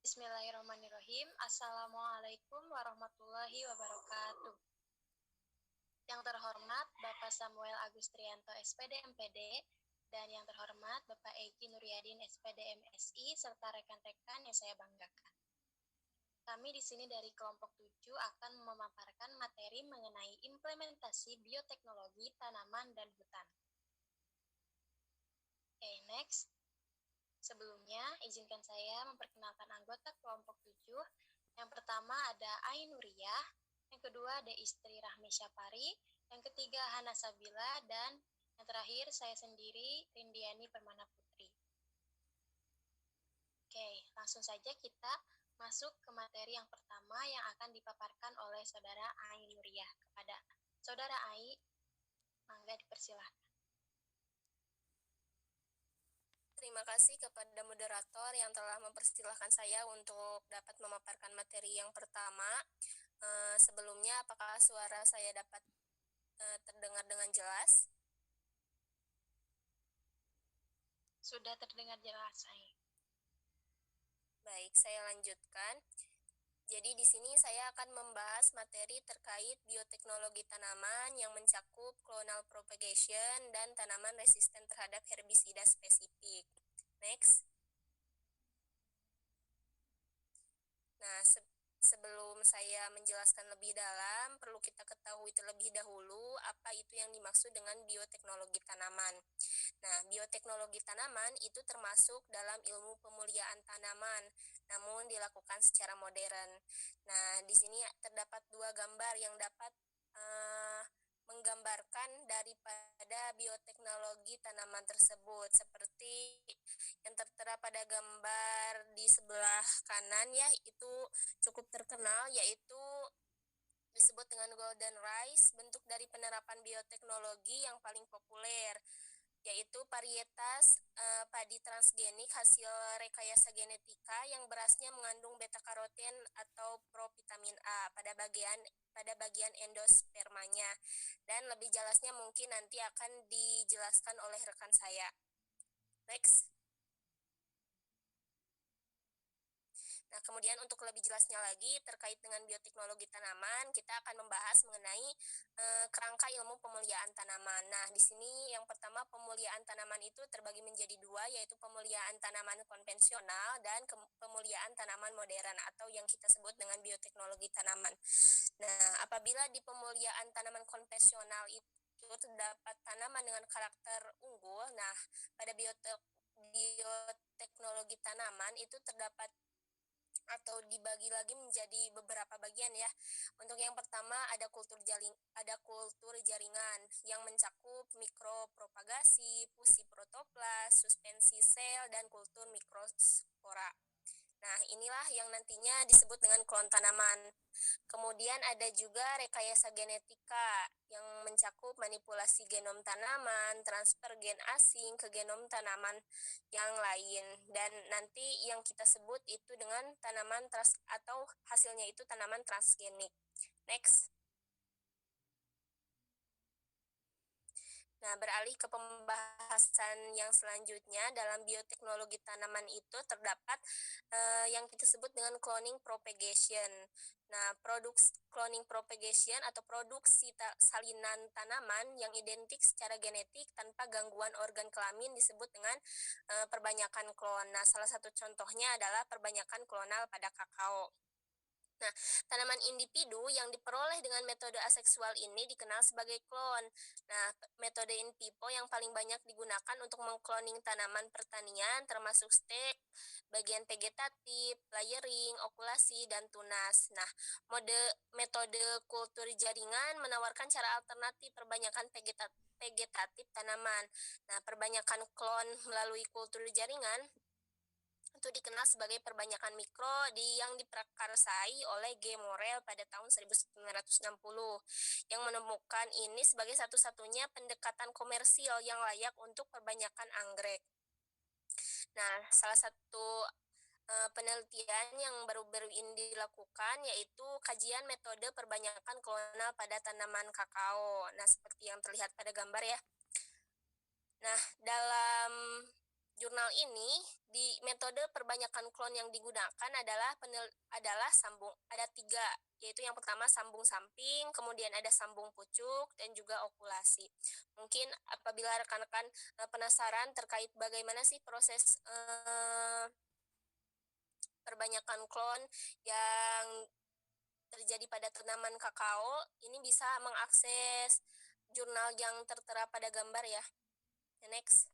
Bismillahirrahmanirrahim. Assalamualaikum warahmatullahi wabarakatuh. Yang terhormat Bapak Samuel Agustrianto SPD MPD dan yang terhormat Bapak Egi Nuryadin SPD MSI serta rekan-rekan yang saya banggakan. Kami di sini dari kelompok 7 akan memaparkan materi mengenai implementasi bioteknologi tanaman dan hutan. Next. Sebelumnya, izinkan saya memperkenalkan anggota kelompok 7. Yang pertama ada Ainuriyah, yang kedua ada istri Rahmi Syapari, yang ketiga Hana Sabila, dan yang terakhir saya sendiri, Rindiani Permana Putri. Oke, langsung saja kita masuk ke materi yang pertama yang akan dipaparkan oleh Saudara Ainuriyah. Kepada Saudara Ai, mangga dipersilahkan. Terima kasih kepada moderator yang telah mempersilahkan saya untuk dapat memaparkan materi yang pertama. Sebelumnya, apakah suara saya dapat terdengar dengan jelas? Sudah terdengar jelas, Ai. Baik, saya lanjutkan. Jadi di sini saya akan membahas materi terkait bioteknologi tanaman yang mencakup clonal propagation dan tanaman resisten terhadap herbisida spesifik. Next. Nah, sebelum saya menjelaskan lebih dalam, perlu kita ketahui terlebih dahulu apa itu yang dimaksud dengan bioteknologi tanaman. Nah, bioteknologi tanaman itu termasuk dalam ilmu pemuliaan tanaman, namun dilakukan secara modern. Nah, di sini terdapat dua gambar yang dapat menggambarkan daripada bioteknologi tanaman tersebut, seperti yang tertera pada gambar di sebelah kanan ya, itu cukup terkenal, yaitu disebut dengan golden rice, bentuk dari penerapan bioteknologi yang paling populer, yaitu varietas padi transgenik hasil rekayasa genetika yang berasnya mengandung beta-karoten atau provitamin A pada bagian endospermanya. Dan lebih jelasnya mungkin nanti akan dijelaskan oleh rekan saya. Next. Nah, kemudian untuk lebih jelasnya lagi terkait dengan bioteknologi tanaman, kita akan membahas mengenai kerangka ilmu pemuliaan tanaman. Nah, di sini yang pertama pemuliaan tanaman itu terbagi menjadi dua, yaitu pemuliaan tanaman konvensional dan pemuliaan tanaman modern atau yang kita sebut dengan bioteknologi tanaman. Nah, apabila di pemuliaan tanaman konvensional itu terdapat tanaman dengan karakter unggul, nah pada bioteknologi tanaman itu terdapat atau dibagi lagi menjadi beberapa bagian ya. Untuk yang pertama ada kultur jaringan yang mencakup mikropropagasi, fusi protoplas, suspensi sel, dan kultur mikrospora. Nah, inilah yang nantinya disebut dengan klon tanaman. Kemudian ada juga rekayasa genetika yang mencakup manipulasi genom tanaman, transfer gen asing ke genom tanaman yang lain. Dan nanti yang kita sebut itu dengan tanaman atau hasilnya itu tanaman transgenik. Next. Nah, beralih ke pembahasan yang selanjutnya, dalam bioteknologi tanaman itu terdapat yang kita sebut dengan cloning propagation. Nah, cloning propagation atau produksi salinan tanaman yang identik secara genetik tanpa gangguan organ kelamin disebut dengan perbanyakan klon. Nah, salah satu contohnya adalah perbanyakan klonal pada kakao. Nah, tanaman individu yang diperoleh dengan metode aseksual ini dikenal sebagai klon. Nah, metode in vivo yang paling banyak digunakan untuk mengkloning tanaman pertanian termasuk stek, bagian vegetatif, layering, okulasi, dan tunas. Nah, metode kultur jaringan menawarkan cara alternatif perbanyakan vegetatif tanaman. Nah, perbanyakan klon melalui kultur jaringan itu dikenal sebagai perbanyakan mikro yang diprakarsai oleh G. Morel pada tahun 1960 yang menemukan ini sebagai satu-satunya pendekatan komersil yang layak untuk perbanyakan anggrek. Nah, salah satu penelitian yang baru-baru ini dilakukan yaitu kajian metode perbanyakan klonal pada tanaman kakao. Nah, seperti yang terlihat pada gambar ya. Nah, dalam jurnal ini di metode perbanyakan klon yang digunakan adalah ada 3, yaitu yang pertama sambung samping, kemudian ada sambung pucuk, dan juga okulasi. Mungkin apabila rekan-rekan penasaran terkait bagaimana sih proses perbanyakan klon yang terjadi pada tanaman kakao, ini bisa mengakses jurnal yang tertera pada gambar ya. Next.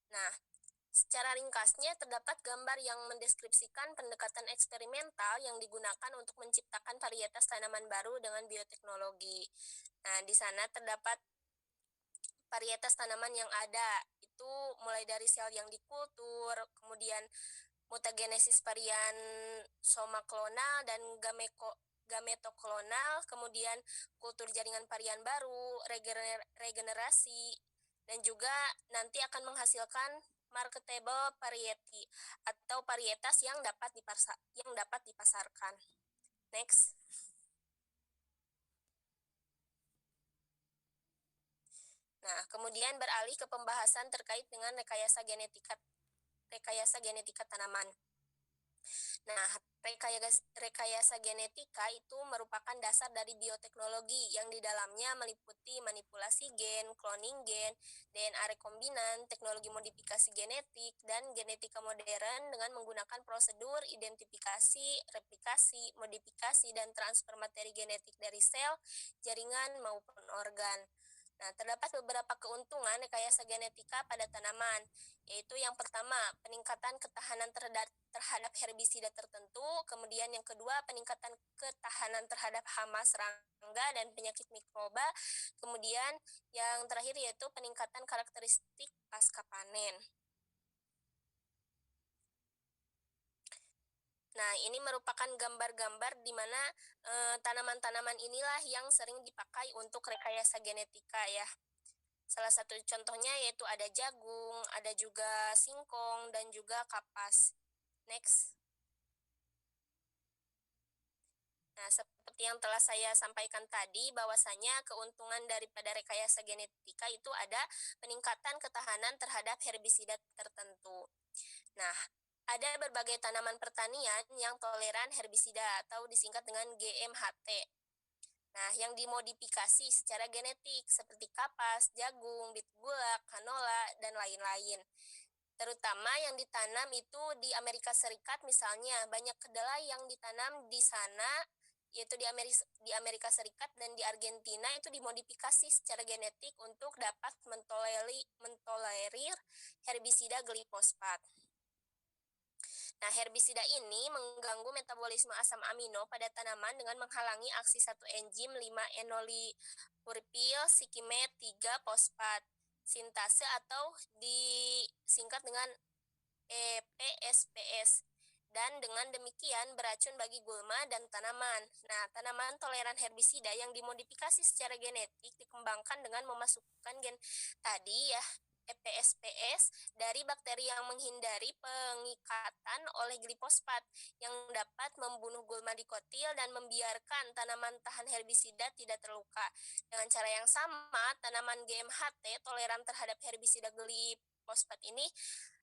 Nah, secara ringkasnya terdapat gambar yang mendeskripsikan pendekatan eksperimental yang digunakan untuk menciptakan varietas tanaman baru dengan bioteknologi. Nah, di sana terdapat varietas tanaman yang ada, itu mulai dari sel yang dikultur, kemudian mutagenesis varian soma klonal dan gametoklonal, kemudian kultur jaringan varian baru, regenerasi, dan juga nanti akan menghasilkan marketable variety atau varietas yang dapat dipasarkan. Next. Nah, kemudian beralih ke pembahasan terkait dengan rekayasa genetika tanaman. Nah, rekayasa genetika itu merupakan dasar dari bioteknologi yang di dalamnya meliputi manipulasi gen, cloning gen, DNA rekombinan, teknologi modifikasi genetik, dan genetika modern dengan menggunakan prosedur identifikasi, replikasi, modifikasi, dan transfer materi genetik dari sel, jaringan, maupun organ. Nah, terdapat beberapa keuntungan rekayasa genetika pada tanaman, yaitu yang pertama, peningkatan ketahanan terhadap herbisida tertentu, kemudian yang kedua, peningkatan ketahanan terhadap hama, serangga, dan penyakit mikroba, kemudian yang terakhir yaitu peningkatan karakteristik pasca panen. Nah, ini merupakan gambar-gambar di mana tanaman-tanaman inilah yang sering dipakai untuk rekayasa genetika ya. Salah satu contohnya yaitu ada jagung, ada juga singkong, dan juga kapas. Next. Nah, seperti yang telah saya sampaikan tadi, bahwasanya keuntungan daripada rekayasa genetika itu ada peningkatan ketahanan terhadap herbisida tertentu. Nah, ada berbagai tanaman pertanian yang toleran herbisida atau disingkat dengan GMHT. Nah, yang dimodifikasi secara genetik seperti kapas, jagung, bit bulak, canola, dan lain-lain. Terutama yang ditanam itu di Amerika Serikat misalnya, banyak kedelai yang ditanam di sana, yaitu di Amerika Serikat dan di Argentina itu dimodifikasi secara genetik untuk dapat mentolerir herbisida glifosat. Nah, herbisida ini mengganggu metabolisme asam amino pada tanaman dengan menghalangi aksi satu enzim 5-enolipurpil sikimet 3 fosfat sintase atau disingkat dengan EPSPS. Dan dengan demikian beracun bagi gulma dan tanaman. Nah, tanaman toleran herbisida yang dimodifikasi secara genetik dikembangkan dengan memasukkan gen tadi ya, EPSPS dari bakteri yang menghindari pengikatan oleh glifosat yang dapat membunuh gulma dikotil dan membiarkan tanaman tahan herbisida tidak terluka. Dengan cara yang sama, tanaman GMHT toleran terhadap herbisida glifosat ini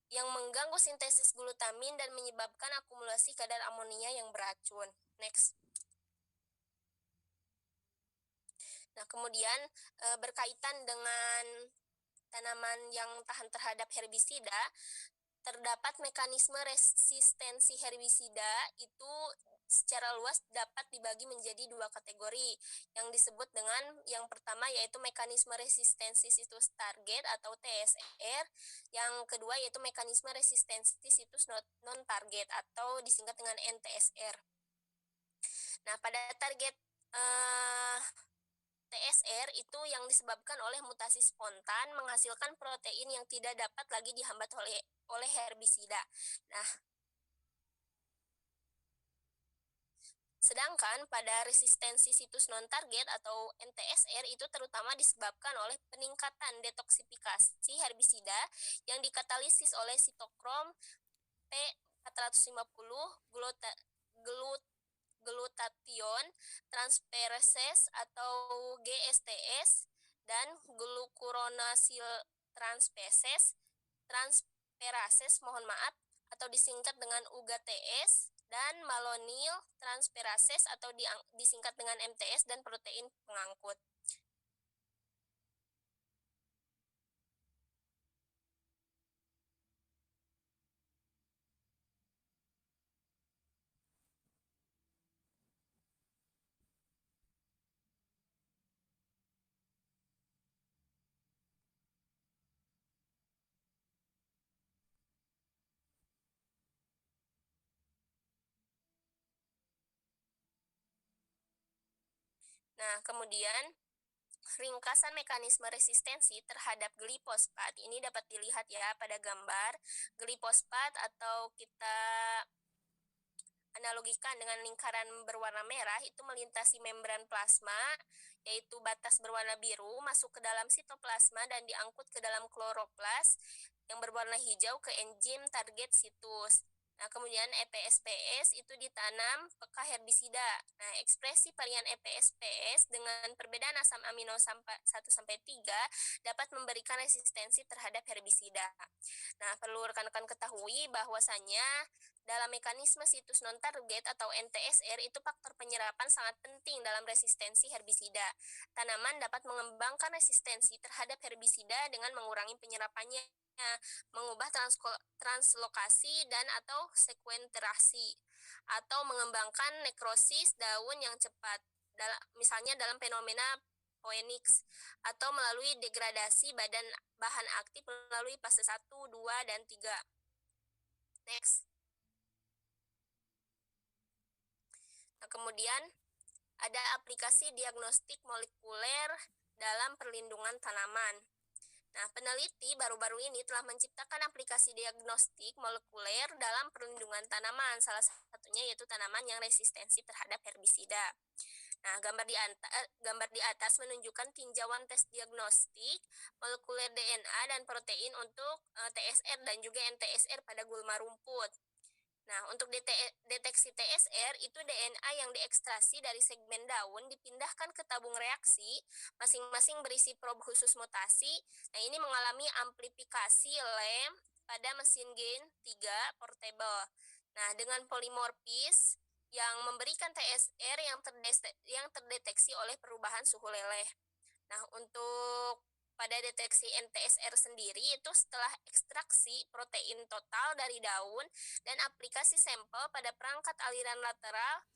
yang mengganggu sintesis glutamin dan menyebabkan akumulasi kadar amonia yang beracun. Next. Nah, kemudian berkaitan dengan tanaman yang tahan terhadap herbisida, terdapat mekanisme resistensi herbisida itu secara luas dapat dibagi menjadi 2 kategori yang disebut dengan yang pertama yaitu mekanisme resistensi situs target atau TSR, yang kedua yaitu mekanisme resistensi situs non-target atau disingkat dengan NTSR. Nah, pada target TSR itu yang disebabkan oleh mutasi spontan menghasilkan protein yang tidak dapat lagi dihambat oleh herbisida. Nah, sedangkan pada resistensi situs non-target atau NTSR itu terutama disebabkan oleh peningkatan detoksifikasi herbisida yang dikatalisis oleh sitokrom P450, glutathione transferase atau GSTS, dan glucuronasil transperases, mohon maaf, atau disingkat dengan UGTS, dan malonyl transperases atau disingkat dengan MTS, dan protein pengangkut. Nah, kemudian ringkasan mekanisme resistensi terhadap glifosat ini dapat dilihat ya pada gambar. Glifosat atau kita analogikan dengan lingkaran berwarna merah itu melintasi membran plasma, yaitu batas berwarna biru, masuk ke dalam sitoplasma dan diangkut ke dalam kloroplas yang berwarna hijau ke enzim target situs. Nah, kemudian EPSPS itu ditanam peka herbisida. Nah, ekspresi varian EPSPS dengan perbedaan asam amino 1-3 dapat memberikan resistensi terhadap herbisida. Nah, perlu rekan-rekan ketahui bahwasannya dalam mekanisme situs non-target atau NTSR itu faktor penyerapan sangat penting dalam resistensi herbisida. Tanaman dapat mengembangkan resistensi terhadap herbisida dengan mengurangi penyerapannya, mengubah translokasi dan atau sekuenterasi, atau mengembangkan nekrosis daun yang cepat, misalnya dalam fenomena Phoenix, atau melalui degradasi bahan aktif melalui fase 1, 2, dan 3. Next. Nah, kemudian ada aplikasi diagnostik molekuler dalam perlindungan tanaman. Nah, peneliti baru-baru ini telah menciptakan aplikasi diagnostik molekuler dalam perlindungan tanaman, salah satunya yaitu tanaman yang resistensi terhadap herbisida. Nah, gambar di atas menunjukkan tinjauan tes diagnostik molekuler DNA dan protein untuk TSR dan juga NTSR pada gulma rumput. Nah, untuk deteksi TSR, itu DNA yang diekstrasi dari segmen daun dipindahkan ke tabung reaksi, masing-masing berisi probe khusus mutasi. Nah, ini mengalami amplifikasi lem pada mesin gen 3 portable. Nah, dengan polimorfis yang memberikan TSR yang terdeteksi oleh perubahan suhu leleh. Nah, untuk pada deteksi NTSR sendiri itu setelah ekstraksi protein total dari daun dan aplikasi sampel pada perangkat aliran lateral,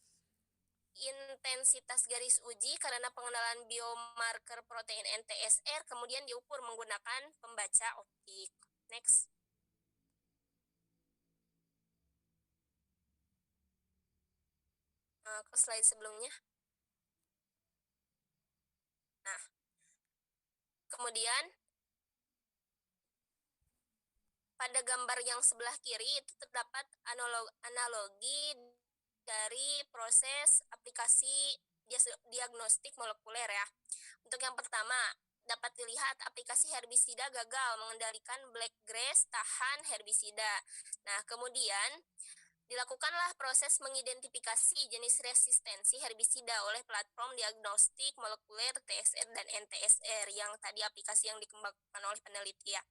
intensitas garis uji karena pengenalan biomarker protein NTSR kemudian diukur menggunakan pembaca optik. Next. Ke slide sebelumnya. Nah, kemudian pada gambar yang sebelah kiri itu terdapat analogi dari proses aplikasi diagnostik molekuler ya. Untuk yang pertama, dapat dilihat aplikasi herbisida gagal mengendalikan blackgrass tahan herbisida. Nah, kemudian dilakukanlah proses mengidentifikasi jenis resistensi herbisida oleh platform diagnostik molekuler TSR dan NTSR yang tadi aplikasi yang dikembangkan oleh peneliti ya.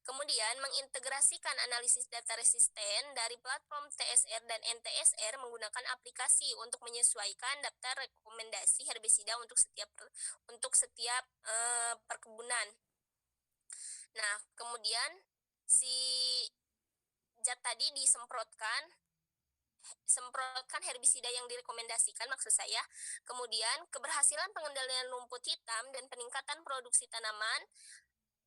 Kemudian mengintegrasikan analisis data resisten dari platform TSR dan NTSR menggunakan aplikasi untuk menyesuaikan daftar rekomendasi herbisida untuk setiap perkebunan. Nah, kemudian si zat tadi semprotkan herbisida yang direkomendasikan maksud saya. Kemudian keberhasilan pengendalian rumput hitam dan peningkatan produksi tanaman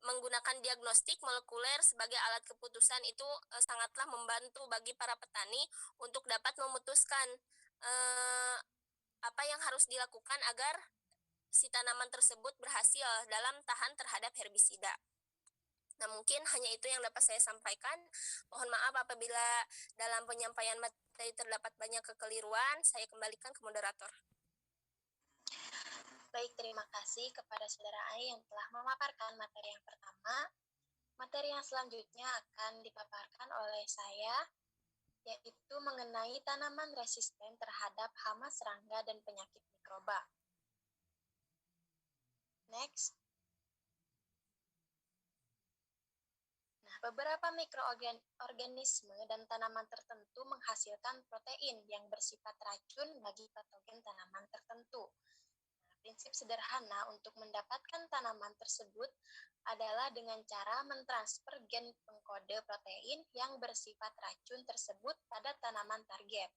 menggunakan diagnostik molekuler sebagai alat keputusan itu sangatlah membantu bagi para petani untuk dapat memutuskan apa yang harus dilakukan agar si tanaman tersebut berhasil dalam tahan terhadap herbisida. Nah, mungkin hanya itu yang dapat saya sampaikan. Mohon maaf apabila dalam penyampaian materi terdapat banyak kekeliruan. Saya kembalikan ke moderator. Baik, terima kasih kepada Saudara Ai yang telah memaparkan materi yang pertama. Materi yang selanjutnya akan dipaparkan oleh saya, yaitu mengenai tanaman resisten terhadap hama serangga dan penyakit mikroba. Next. beberapa mikroorganisme dan tanaman tertentu menghasilkan protein yang bersifat racun bagi patogen tanaman tertentu. Prinsip sederhana untuk mendapatkan tanaman tersebut adalah dengan cara mentransfer gen pengkode protein yang bersifat racun tersebut pada tanaman target.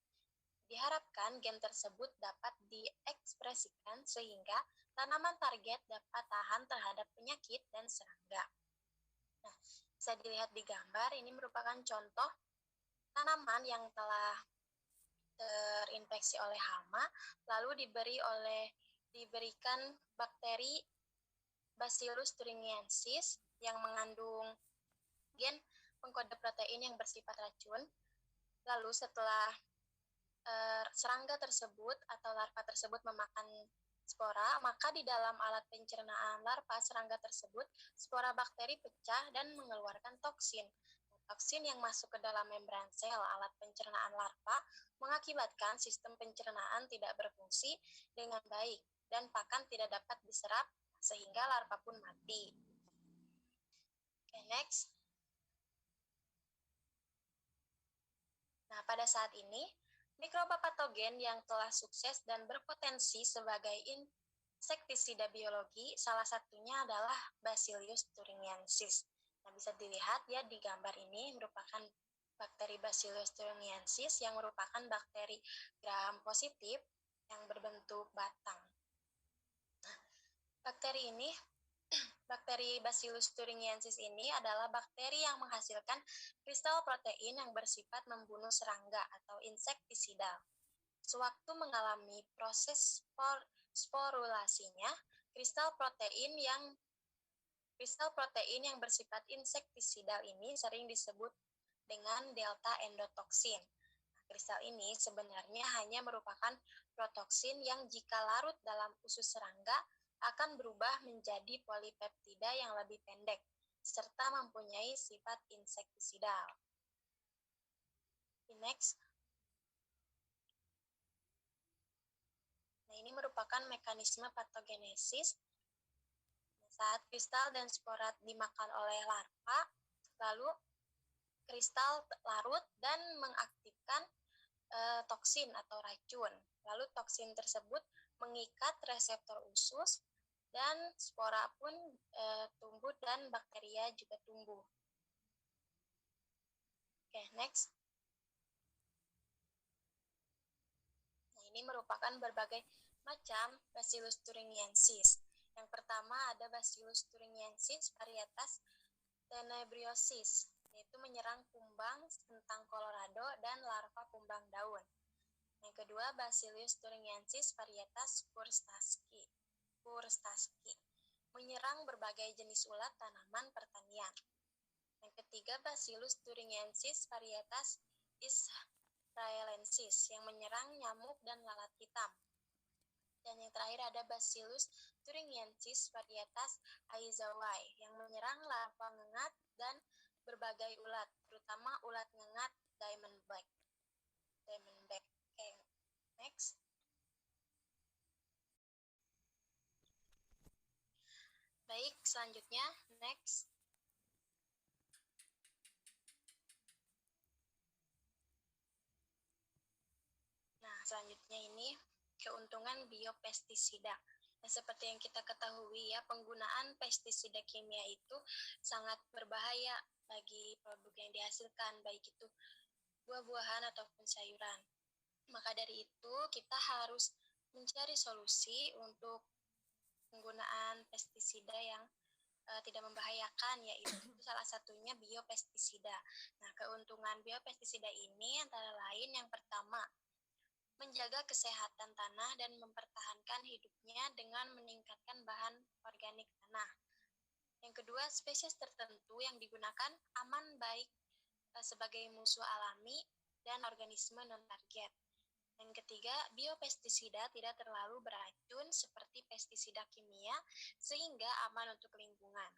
Diharapkan gen tersebut dapat diekspresikan sehingga tanaman target dapat tahan terhadap penyakit dan serangga. Nah, bisa dilihat di gambar, ini merupakan contoh tanaman yang telah terinfeksi oleh hama, lalu diberikan bakteri Bacillus thuringiensis yang mengandung gen pengkode protein yang bersifat racun. Lalu setelah serangga tersebut atau larva tersebut memakan spora, maka di dalam alat pencernaan larva serangga tersebut, spora bakteri pecah dan mengeluarkan toksin. Toksin yang masuk ke dalam membran sel alat pencernaan larva mengakibatkan sistem pencernaan tidak berfungsi dengan baik dan pakan tidak dapat diserap sehingga larva pun mati. Oke, next. Nah, pada saat ini, mikroba patogen yang telah sukses dan berpotensi sebagai insektisida biologi, salah satunya adalah Bacillus thuringiensis. Nah, bisa dilihat ya di gambar ini merupakan bakteri Bacillus thuringiensis yang merupakan bakteri gram positif yang berbentuk batang. Nah, bakteri Bacillus thuringiensis ini adalah bakteri yang menghasilkan kristal protein yang bersifat membunuh serangga atau insektisida. Sewaktu mengalami proses sporulasinya, kristal protein yang bersifat insektisidal ini sering disebut dengan delta endotoksin. Kristal ini sebenarnya hanya merupakan protoksin yang jika larut dalam usus serangga akan berubah menjadi polipeptida yang lebih pendek, serta mempunyai sifat insektisidal. Next. Nah, ini merupakan mekanisme patogenesis. Saat kristal dan spora dimakan oleh larva, lalu kristal larut dan mengaktifkan toksin atau racun. Lalu toksin tersebut mengikat reseptor usus dan spora pun tumbuh dan bakteria juga tumbuh. Oke, next. Nah, ini merupakan berbagai macam Bacillus thuringiensis. Yang pertama ada Bacillus thuringiensis varietas tenebriosis, yaitu menyerang kumbang, kentang Colorado, dan larva kumbang daun. Yang kedua, Bacillus thuringiensis varietas Purstachyi, menyerang berbagai jenis ulat tanaman pertanian. Yang ketiga, Bacillus thuringiensis varietas israelensis, yang menyerang nyamuk dan lalat hitam. Dan yang terakhir ada Bacillus thuringiensis varietas Aizawa, yang menyerang larva ngengat dan berbagai ulat, terutama ulat ngengat diamondback. Oke, next. Baik, selanjutnya, next. Nah, selanjutnya ini keuntungan biopestisida. Nah, seperti yang kita ketahui ya, penggunaan pestisida kimia itu sangat berbahaya bagi produk yang dihasilkan, baik itu buah-buahan ataupun sayuran. Maka dari itu, kita harus mencari solusi untuk penggunaan pestisida yang tidak membahayakan, yaitu salah satunya biopestisida. Nah, keuntungan biopestisida ini antara lain yang pertama, menjaga kesehatan tanah dan mempertahankan hidupnya dengan meningkatkan bahan organik tanah. Yang kedua, spesies tertentu yang digunakan aman baik sebagai musuh alami dan organisme non-target. Yang ketiga, biopestisida tidak terlalu beracun seperti pestisida kimia sehingga aman untuk lingkungan.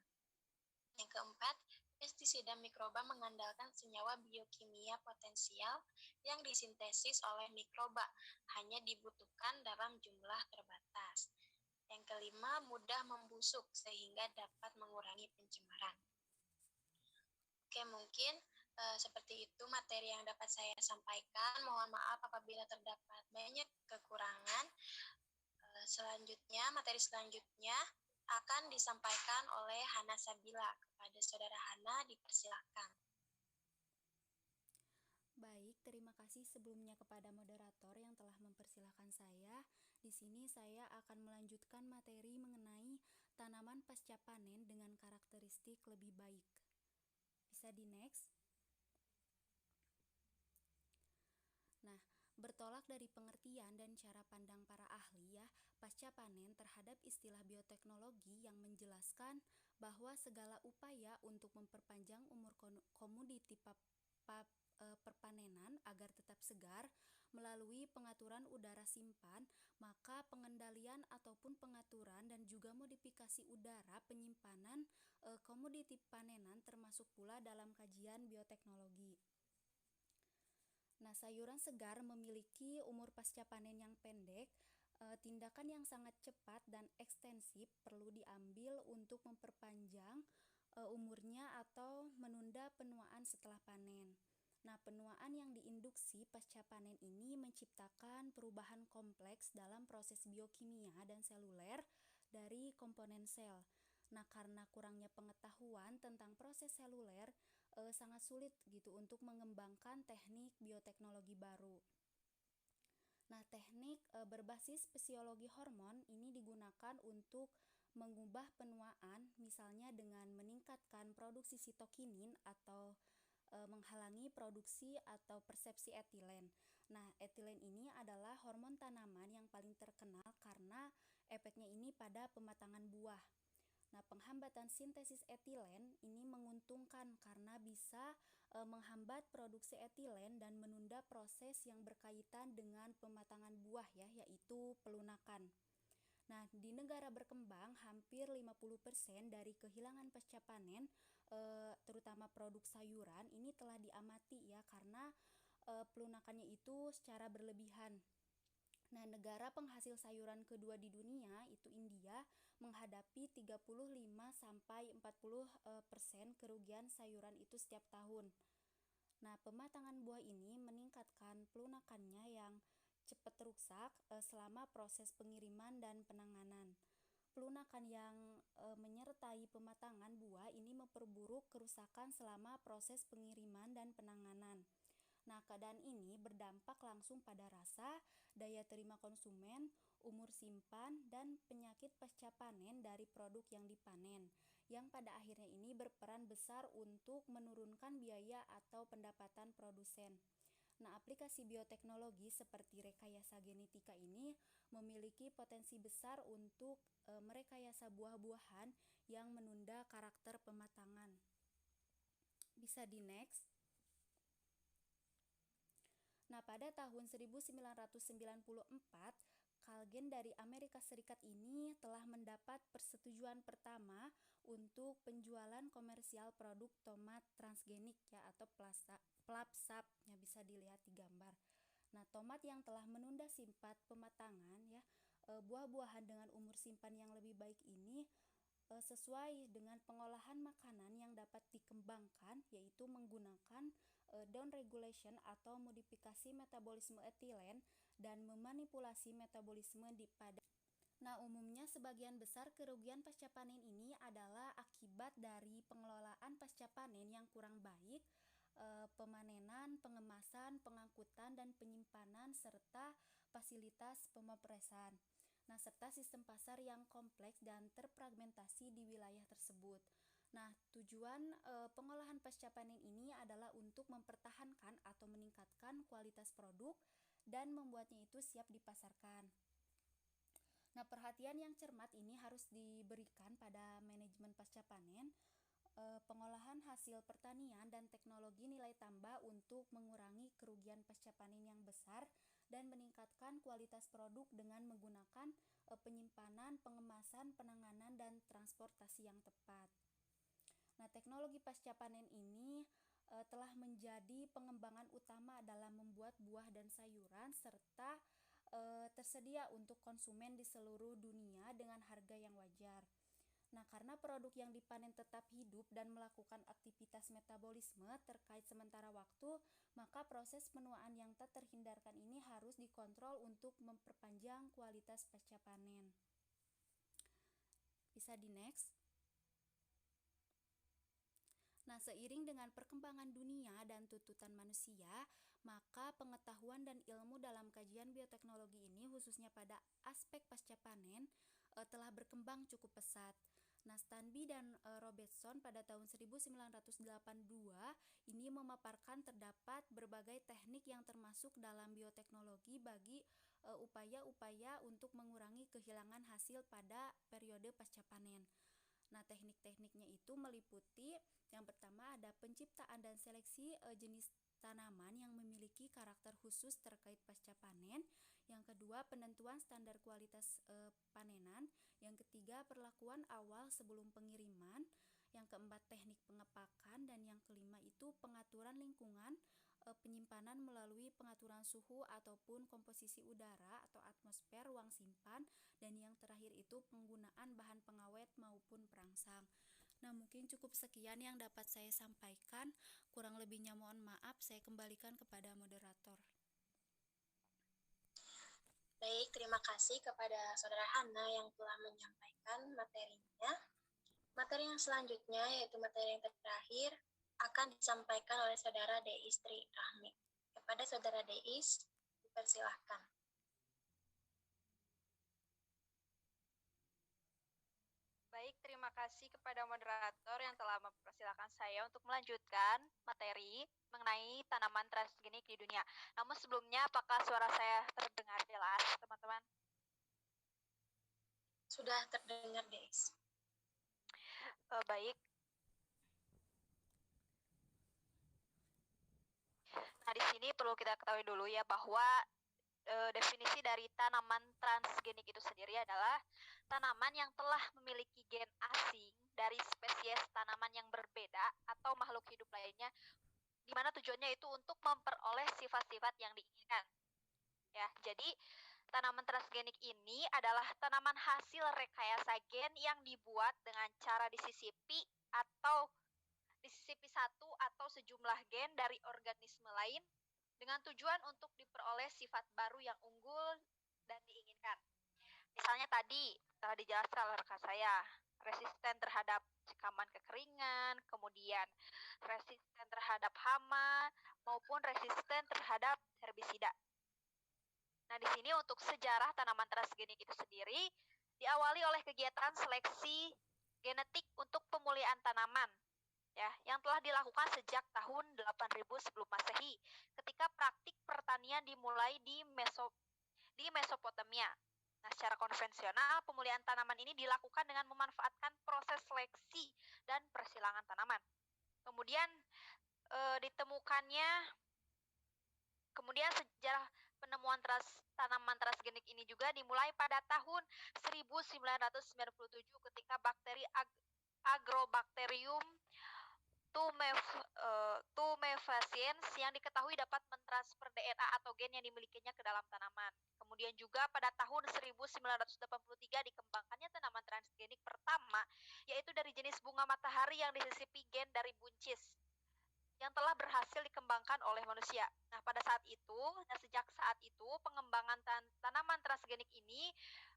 Yang keempat, pestisida mikroba mengandalkan senyawa biokimia potensial yang disintesis oleh mikroba, hanya dibutuhkan dalam jumlah terbatas. Yang kelima, mudah membusuk sehingga dapat mengurangi pencemaran. Oke, mungkin seperti itu materi yang dapat saya sampaikan. Mohon maaf apabila terdapat banyak kekurangan. Materi selanjutnya akan disampaikan oleh Hana Sabila. Kepada Saudara Hana, dipersilakan. Baik, terima kasih sebelumnya kepada moderator yang telah mempersilahkan saya. Di sini saya akan melanjutkan materi mengenai tanaman pasca panen dengan karakteristik lebih baik. Bisa di next. Nah, bertolak dari pengertian dan cara pandang para ahli ya, pasca panen terhadap istilah bioteknologi yang menjelaskan bahwa segala upaya untuk memperpanjang umur komoditi perpanenan agar tetap segar melalui pengaturan udara simpan, maka pengendalian ataupun pengaturan dan juga modifikasi udara penyimpanan komoditi panenan termasuk pula dalam kajian bioteknologi. Nah, sayuran segar memiliki umur pasca panen yang pendek. Tindakan yang sangat cepat dan ekstensif perlu diambil untuk memperpanjang umurnya atau menunda penuaan setelah panen. Nah, penuaan yang diinduksi pasca panen ini menciptakan perubahan kompleks dalam proses biokimia dan seluler dari komponen sel. Nah, karena kurangnya pengetahuan tentang proses seluler, sangat sulit gitu untuk mengembangkan teknik bioteknologi baru. Nah, teknik berbasis fisiologi hormon ini digunakan untuk mengubah penuaan, misalnya dengan meningkatkan produksi sitokinin atau menghalangi produksi atau persepsi etilen. Nah, etilen ini adalah hormon tanaman yang paling terkenal karena efeknya ini pada pematangan buah. Nah, penghambatan sintesis etilen ini menguntungkan karena bisa menghambat produksi etilen dan menunda proses yang berkaitan dengan pematangan buah ya, yaitu pelunakan. Nah, di negara berkembang hampir 50% dari kehilangan pasca panen terutama produk sayuran ini telah diamati ya karena pelunakannya itu secara berlebihan. Nah, negara penghasil sayuran kedua di dunia itu India menghadapi 35-40% kerugian sayuran itu setiap tahun. Nah, pematangan buah ini meningkatkan pelunakannya yang cepat rusak selama proses pengiriman dan penanganan. Pelunakan yang menyertai pematangan buah ini memperburuk kerusakan selama proses pengiriman dan penanganan. Nah, keadaan ini berdampak langsung pada rasa, daya terima konsumen, umur simpan, dan penyakit pasca panen dari produk yang dipanen, yang pada akhirnya ini berperan besar untuk menurunkan biaya atau pendapatan produsen. Nah, aplikasi bioteknologi seperti rekayasa genetika ini memiliki potensi besar untuk merekayasa buah-buahan yang menunda karakter pematangan. Bisa di next. Nah, pada tahun 1994, Kalgen dari Amerika Serikat ini telah mendapat persetujuan pertama untuk penjualan komersial produk tomat transgenik ya atau PLAPSAP yang bisa dilihat di gambar. Nah, tomat yang telah menunda simpan pematangan ya, buah-buahan dengan umur simpan yang lebih baik ini sesuai dengan pengolahan makanan yang dapat dikembangkan yaitu menggunakan down regulation atau modifikasi metabolisme etilen dan memanipulasi metabolisme pada. Nah, umumnya sebagian besar kerugian pasca panen ini adalah akibat dari pengelolaan pasca panen yang kurang baik, pemanenan, pengemasan, pengangkutan, dan penyimpanan serta fasilitas pemrosesan. Nah, serta sistem pasar yang kompleks dan terfragmentasi di wilayah tersebut. Nah, tujuan pengolahan pasca panen ini adalah untuk mempertahankan atau meningkatkan kualitas produk dan membuatnya itu siap dipasarkan. Nah, perhatian yang cermat ini harus diberikan pada manajemen pasca panen, pengolahan hasil pertanian dan teknologi nilai tambah untuk mengurangi kerugian pasca panen yang besar dan meningkatkan kualitas produk dengan menggunakan penyimpanan, pengemasan, penanganan, dan transportasi yang tepat. Nah, teknologi pasca panen ini telah menjadi pengembangan utama dalam membuat buah dan sayuran serta tersedia untuk konsumen di seluruh dunia dengan harga yang wajar. Nah, karena produk yang dipanen tetap hidup dan melakukan aktivitas metabolisme terkait sementara waktu, maka proses penuaan yang tak terhindarkan ini harus dikontrol untuk memperpanjang kualitas pasca panen. Bisa di next. Nah, seiring dengan perkembangan dunia dan tuntutan manusia, maka pengetahuan dan ilmu dalam kajian bioteknologi ini, khususnya pada aspek pasca panen, telah berkembang cukup pesat. Nah, Stanby dan Robertson pada tahun 1982 ini memaparkan terdapat berbagai teknik yang termasuk dalam bioteknologi bagi upaya-upaya untuk mengurangi kehilangan hasil pada periode pasca panen. Nah, teknik-tekniknya itu meliputi yang pertama ada penciptaan dan seleksi jenis tanaman yang memiliki karakter khusus terkait pasca panen. Yang kedua, penentuan standar kualitas panenan. Yang ketiga, perlakuan awal sebelum pengiriman. Yang keempat, teknik pengepakan. Dan yang kelima itu pengaturan lingkungan penyimpanan melalui pengaturan suhu ataupun komposisi udara atau atmosfer ruang simpan. Dan yang terakhir itu penggunaan bahan pengawet maupun perangsang. Nah, mungkin cukup sekian yang dapat saya sampaikan. Kurang lebihnya mohon maaf, saya kembalikan kepada moderator. Baik, terima kasih kepada Saudara Hana yang telah menyampaikan materinya. Materi yang selanjutnya, yaitu materi yang terakhir, akan disampaikan oleh Saudara Deis Tri Rahmi. Kepada Saudara Deis, dipersilahkan. Baik, terima kasih kepada moderator yang telah mempersilahkan saya untuk melanjutkan materi mengenai tanaman transgenik di dunia. Namun sebelumnya, apakah suara saya terdengar jelas, teman-teman? Sudah terdengar, Deis. Baik. Nah, di sini perlu kita ketahui dulu ya bahwa definisi dari tanaman transgenik itu sendiri adalah tanaman yang telah memiliki gen asing dari spesies tanaman yang berbeda atau makhluk hidup lainnya, di mana tujuannya itu untuk memperoleh sifat-sifat yang diinginkan. Ya, jadi tanaman transgenik ini adalah tanaman hasil rekayasa gen yang dibuat dengan cara disisipi satu atau sejumlah gen dari organisme lain dengan tujuan untuk diperoleh sifat baru yang unggul dan diinginkan. Misalnya tadi telah dijelaskan oleh rekan saya, resisten terhadap sekaman kekeringan, kemudian resisten terhadap hama, maupun resisten terhadap herbisida. Nah, di sini untuk sejarah tanaman transgenik itu sendiri diawali oleh kegiatan seleksi genetik untuk pemulihan tanaman, ya, yang telah dilakukan sejak tahun 8000 sebelum Masehi, ketika praktik pertanian dimulai di Mesopotamia. Nah, secara konvensional, pemulihan tanaman ini dilakukan dengan memanfaatkan proses seleksi dan persilangan tanaman. Kemudian sejarah penemuan tanaman transgenik ini juga dimulai pada tahun 1997 ketika bakteri Agrobacterium tumefaciens yang diketahui dapat mentransfer DNA atau gen yang dimilikinya ke dalam tanaman. Kemudian juga pada tahun 1983 dikembangkannya tanaman transgenik pertama, yaitu dari jenis bunga matahari yang disisipi gen dari buncis yang telah berhasil dikembangkan oleh manusia. Nah, pada saat itu, dan sejak saat itu, pengembangan tanaman transgenik ini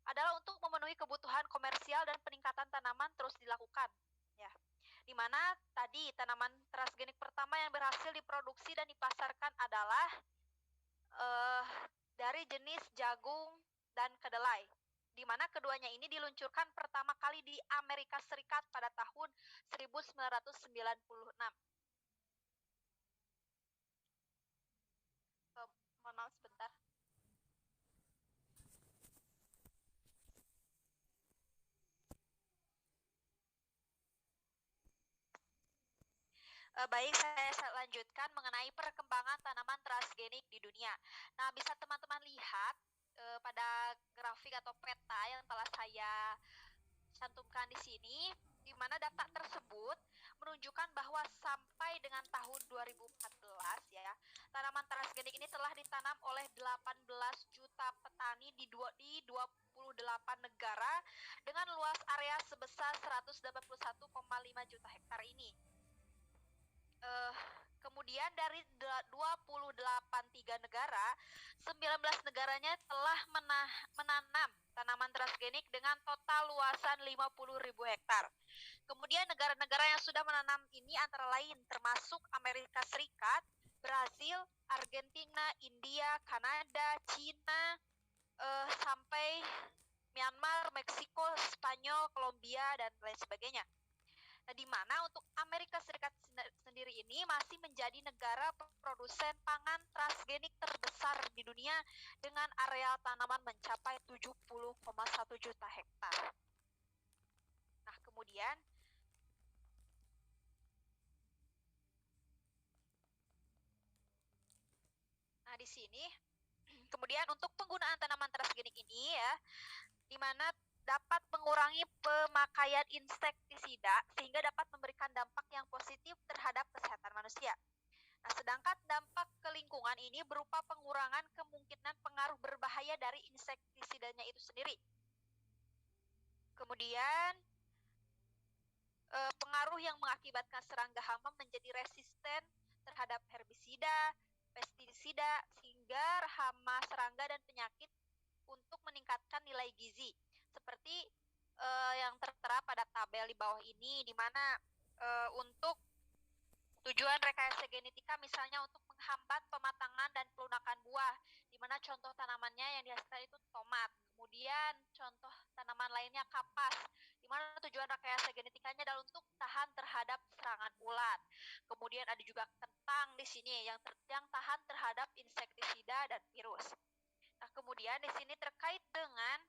adalah untuk memenuhi kebutuhan komersial dan peningkatan tanaman terus dilakukan. Ya, di mana tadi tanaman transgenik pertama yang berhasil diproduksi dan dipasarkan adalah dari jenis jagung dan kedelai, di mana keduanya ini diluncurkan pertama kali di Amerika Serikat pada tahun 1996. Mohon maaf sebentar. Baik, saya lanjutkan mengenai perkembangan tanaman transgenik di dunia. Nah, bisa teman-teman lihat pada grafik atau peta yang telah saya cantumkan di sini, di mana data tersebut menunjukkan bahwa sampai dengan tahun 2014 ya, tanaman transgenik ini telah ditanam oleh 18 juta petani ini di 28 negara dengan luas area sebesar 181,5 juta hektar ini. Kemudian dari 28 negara, 19 negaranya telah menanam tanaman transgenik dengan total luasan 50.000 hektar. Kemudian negara-negara yang sudah menanam ini antara lain termasuk Amerika Serikat, Brasil, Argentina, India, Kanada, Cina, sampai Myanmar, Meksiko, Spanyol, Kolombia, dan lain sebagainya. Nah, di mana untuk Amerika Serikat sendiri ini masih menjadi negara produsen pangan transgenik terbesar di dunia dengan areal tanaman mencapai 70,1 juta hektar. Nah, kemudian di sini kemudian untuk penggunaan tanaman transgenik ini ya, di mana dapat mengurangi pemakaian insektisida sehingga dapat memberikan dampak yang positif terhadap kesehatan manusia. Nah, sedangkan dampak ke lingkungan ini berupa pengurangan kemungkinan pengaruh berbahaya dari insektisidanya itu sendiri. Kemudian pengaruh yang mengakibatkan serangga hama menjadi resisten terhadap herbisida, pestisida, sehingga hama, serangga, dan penyakit untuk meningkatkan nilai gizi. Seperti yang tertera pada tabel di bawah ini, di mana untuk tujuan rekayasa genetika misalnya untuk menghambat pematangan dan pelunakan buah, di mana contoh tanamannya yang dihasilkan itu tomat. Kemudian contoh tanaman lainnya kapas, di mana tujuan rekayasa genetikanya adalah untuk tahan terhadap serangan ulat. Kemudian ada juga kentang di sini yang tahan terhadap insektisida dan virus. Nah, kemudian di sini terkait dengan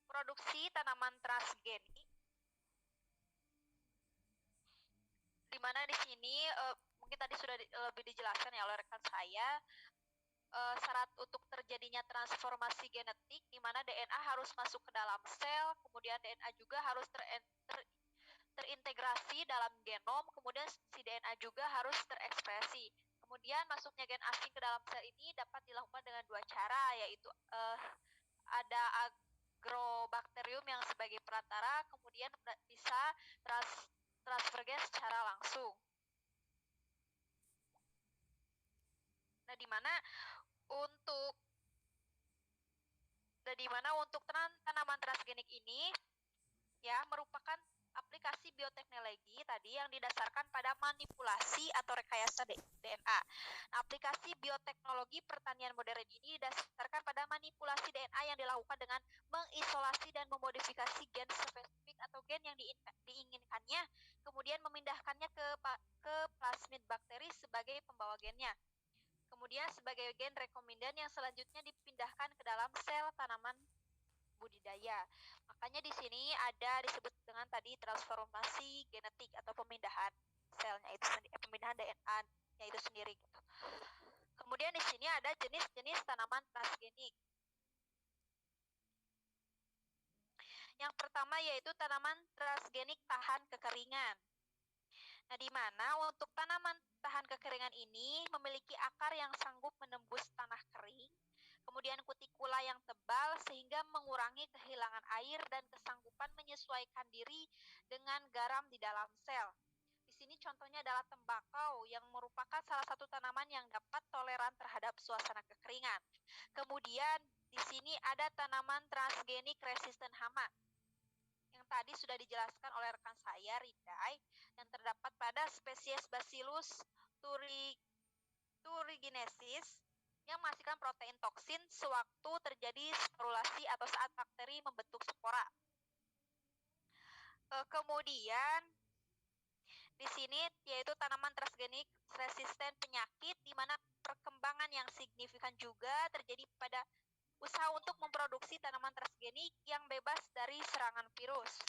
produksi tanaman transgenik, di mana di sini mungkin tadi sudah lebih dijelaskan ya oleh rekan saya, syarat untuk terjadinya transformasi genetik, di mana DNA harus masuk ke dalam sel, kemudian DNA juga harus terintegrasi dalam genom, kemudian si DNA juga harus terekspresi. Kemudian masuknya gen asing ke dalam sel ini dapat dilakukan dengan dua cara, yaitu ada agrobakterium yang sebagai perantara, kemudian bisa transfer gen secara langsung. Nah, di mana untuk tanaman transgenik ini ya merupakan aplikasi bioteknologi tadi yang didasarkan pada manipulasi atau rekayasa DNA. Nah, aplikasi bioteknologi pertanian modern ini didasarkan pada manipulasi DNA yang dilakukan dengan mengisolasi dan memodifikasi gen spesifik atau gen yang diinginkannya, kemudian memindahkannya ke plasmid bakteri sebagai pembawa gennya. Kemudian sebagai gen rekombindan yang selanjutnya dipindahkan ke dalam sel tanaman budidaya. Makanya di sini ada disebut dengan tadi transformasi genetik atau pemindahan selnya itu sendiri, pemindahan DNA-nya itu sendiri gitu. Kemudian di sini ada jenis-jenis tanaman transgenik. Yang pertama yaitu tanaman transgenik tahan kekeringan. Nah, di mana untuk tanaman tahan kekeringan ini memiliki akar yang sanggup menembus tanah kering, kemudian kutikula yang tebal sehingga mengurangi kehilangan air dan kesanggupan menyesuaikan diri dengan garam di dalam sel. Di sini contohnya adalah tembakau yang merupakan salah satu tanaman yang dapat toleran terhadap suasana kekeringan. Kemudian di sini ada tanaman transgenik resisten hama yang tadi sudah dijelaskan oleh rekan saya Ridai, yang terdapat pada spesies Bacillus thuringiensis yang menghasilkan protein toksin sewaktu terjadi sporulasi atau saat bakteri membentuk spora. Kemudian di sini yaitu tanaman transgenik resisten penyakit, di mana perkembangan yang signifikan juga terjadi pada usaha untuk memproduksi tanaman transgenik yang bebas dari serangan virus.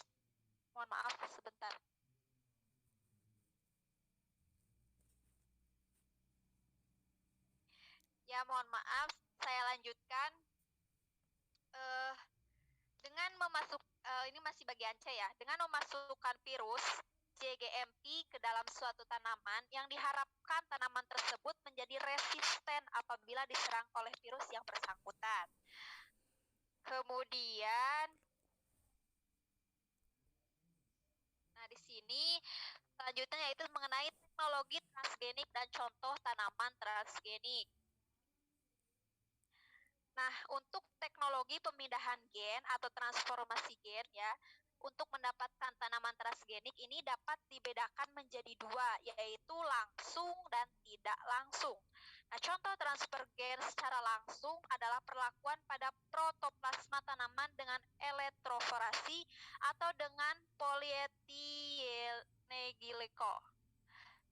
Mohon maaf sebentar. Ya, mohon maaf, saya lanjutkan. Dengan ini masih bagian C ya. Dengan memasukkan virus biji GMP ke dalam suatu tanaman yang diharapkan tanaman tersebut menjadi resisten apabila diserang oleh virus yang bersangkutan. Kemudian, nah di sini selanjutnya yaitu mengenai teknologi transgenik dan contoh tanaman transgenik. Nah, untuk teknologi pemindahan gen atau transformasi gen ya, untuk mendapatkan tanaman transgenik ini dapat dibedakan menjadi dua, yaitu langsung dan tidak langsung. Nah, contoh transfer gen secara langsung adalah perlakuan pada protoplasma tanaman dengan elektroforasi atau dengan polietilenglikol.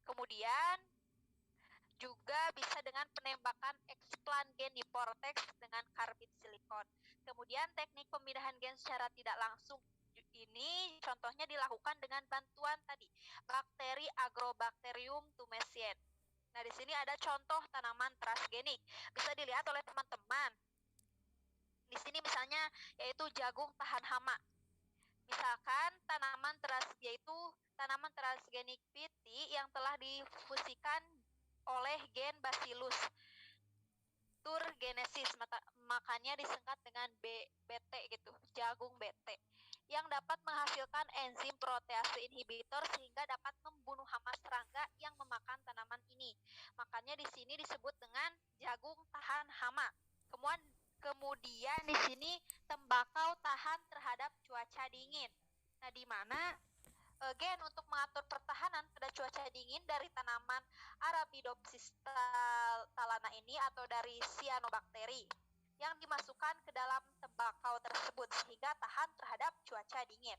Kemudian juga bisa dengan penembakan eksplan gen di vortex dengan karbid silikon. Kemudian teknik pemindahan gen secara tidak langsung ini contohnya dilakukan dengan bantuan tadi bakteri Agrobacterium tumescens. Nah, di sini ada contoh tanaman transgenik. Bisa dilihat oleh teman-teman. Di sini misalnya yaitu jagung tahan hama. Misalkan tanaman transgenik PT yang telah difusikan oleh gen Bacillus turgenesis, makanya disingkat dengan BT gitu, jagung BT, yang dapat menghasilkan enzim protease inhibitor sehingga dapat membunuh hama serangga yang memakan tanaman ini. Makanya di sini disebut dengan jagung tahan hama. Kemudian di sini tembakau tahan terhadap cuaca dingin. Nah, di mana gen untuk mengatur pertahanan pada cuaca dingin dari tanaman Arabidopsis thalana ini atau dari cyanobacteria yang dimasukkan ke dalam tembakau tersebut sehingga tahan terhadap cuaca dingin.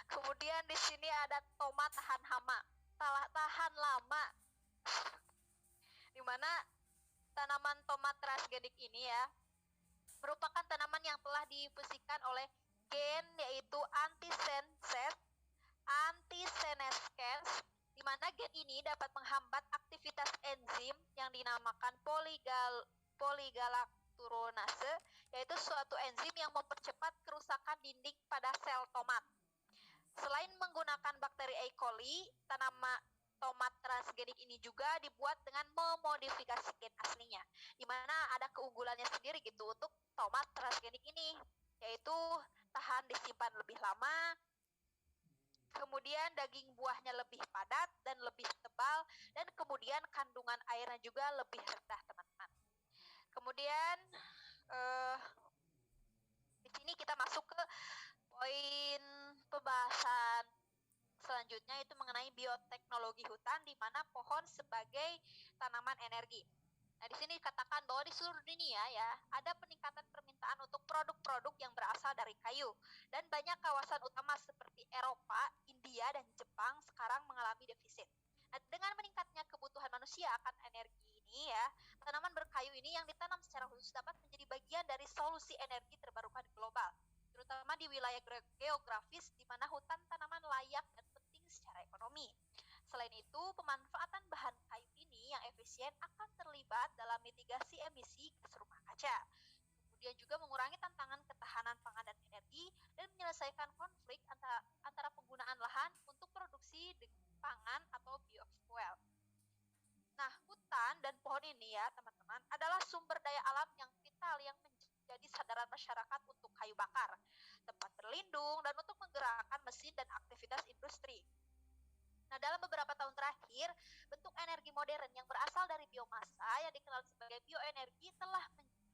Kemudian di sini ada tomat tahan hama, tahan lama, di mana tanaman tomat transgenik ini ya merupakan tanaman yang telah difusikan oleh gen yaitu antisenescens, di mana gen ini dapat menghambat aktivitas enzim yang dinamakan polygalacturonase, yaitu suatu enzim yang mempercepat kerusakan dinding pada sel tomat. Selain menggunakan bakteri E. coli, tanaman tomat transgenik ini juga dibuat dengan memodifikasi gen aslinya, di mana ada keunggulannya sendiri gitu untuk tomat transgenik ini, yaitu tahan disimpan lebih lama, kemudian daging buahnya lebih padat dan lebih tebal, dan kemudian kandungan airnya juga lebih rendah, teman-teman. Kemudian di sini kita masuk ke poin pembahasan selanjutnya, itu mengenai bioteknologi hutan, di mana pohon sebagai tanaman energi. Nah, di sini dikatakan bahwa di seluruh dunia ya, ada peningkatan permintaan untuk produk-produk yang berasal dari kayu. Dan banyak kawasan utama seperti Eropa, India, dan Jepang sekarang mengalami defisit. Nah, dengan meningkatnya kebutuhan manusia akan energi ini ya, tanaman berkayu ini yang ditanam secara khusus dapat menjadi bagian dari solusi energi terbarukan global, terutama di wilayah geografis di mana hutan tanaman layak dan penting secara ekonomi. Selain itu, pemanfaatan bahan kayu ini yang efisien akan terlibat dalam mitigasi emisi gas rumah kaca. Kemudian juga mengurangi tantangan ketahanan pangan dan energi dan menyelesaikan konflik antara penggunaan lahan untuk produksi pangan atau biofuel. Nah, hutan dan pohon ini ya, teman-teman, adalah sumber daya alam yang vital yang menjadi sadaran masyarakat untuk kayu bakar, tempat berlindung, dan untuk menggerakkan mesin dan aktivitas industri. Nah, dalam beberapa tahun terakhir, bentuk energi modern yang berasal dari biomasa yang dikenal sebagai bioenergi telah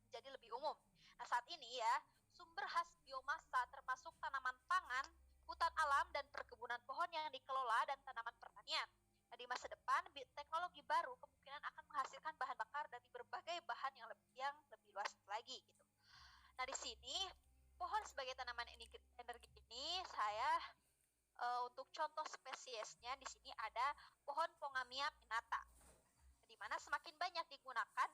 menjadi lebih umum. Nah, saat ini ya, sumber khas biomasa termasuk tanaman pangan, hutan alam, dan perkebunan pohon yang dikelola dan tanaman pertanian. Nah, di masa depan, teknologi baru kemungkinan akan menghasilkan bahan bakar dari berbagai bahan yang lebih luas lagi gitu. Nah, di sini pohon sebagai tanaman energi ini untuk contoh spesiesnya di sini ada pohon Pongamia pinnata, di mana semakin banyak digunakan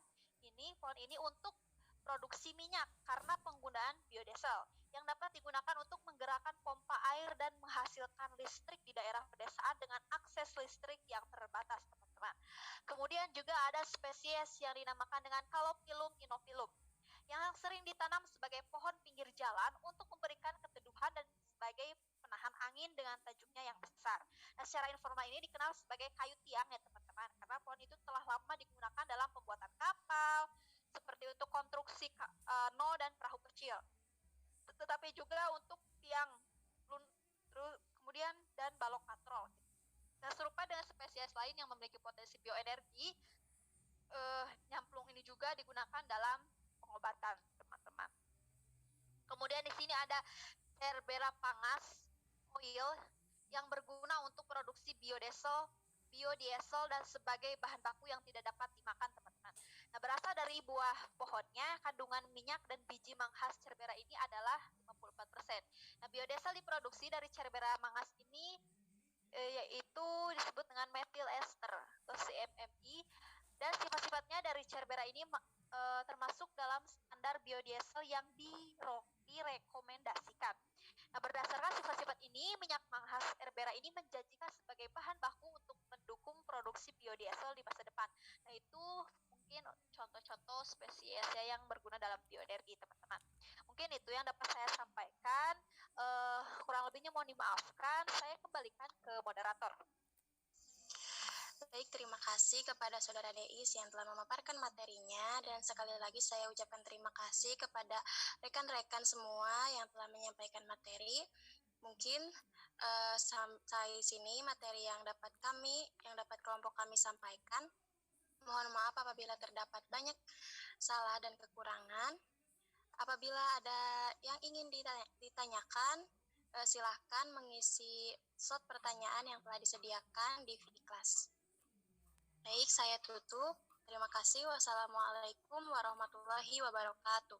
pohon ini untuk produksi minyak karena penggunaan biodiesel yang dapat digunakan untuk menggerakkan pompa air dan menghasilkan listrik di daerah pedesaan dengan akses listrik yang terbatas, teman-teman. Kemudian juga ada spesies yang dinamakan dengan Calophyllum inophyllum yang sering ditanam sebagai pohon pinggir jalan untuk memberikan keteduhan dan sebagai penahan angin dengan tajuknya yang besar. Nah, secara informal ini dikenal sebagai kayu tiang ya teman-teman, karena pohon itu telah lama digunakan dalam pembuatan kapal, seperti untuk konstruksi kano dan perahu kecil, tetapi juga untuk tiang, kemudian dan balok patrol. Nah, serupa dengan spesies lain yang memiliki potensi bioenergi, nyamplung ini juga digunakan dalam pengobatan, teman-teman. Kemudian di sini ada Cerbera pangas oil yang berguna untuk produksi biodiesel dan sebagai bahan baku yang tidak dapat dimakan, teman-teman. Nah, berasal dari buah pohonnya, kandungan minyak dan biji manghas Cerbera ini adalah 54%. Nah, biodiesel diproduksi dari Cerbera manghas ini yaitu disebut dengan methyl ester atau CMMI, dan sifat-sifatnya dari Cerbera ini termasuk dalam standar biodiesel yang direkomendasikan. Nah, berdasarkan sifat-sifat ini, minyak manghas Cerbera ini menjanjikan sebagai bahan baku untuk mendukung produksi biodiesel di masa depan. Nah, itu mungkin contoh-contoh spesiesnya yang berguna dalam bioenergi, teman-teman. Mungkin itu yang dapat saya sampaikan. Kurang lebihnya mohon dimaafkan. Saya kembalikan ke moderator. Baik, terima kasih kepada Saudara Deis yang telah memaparkan materinya, dan sekali lagi saya ucapkan terima kasih kepada rekan-rekan semua yang telah menyampaikan materi. Mungkin sampai sini materi yang dapat kelompok kami sampaikan. Mohon maaf apabila terdapat banyak salah dan kekurangan. Apabila ada yang ingin ditanyakan, silahkan mengisi slot pertanyaan yang telah disediakan di kelas. Baik, saya tutup. Terima kasih. Wassalamualaikum warahmatullahi wabarakatuh.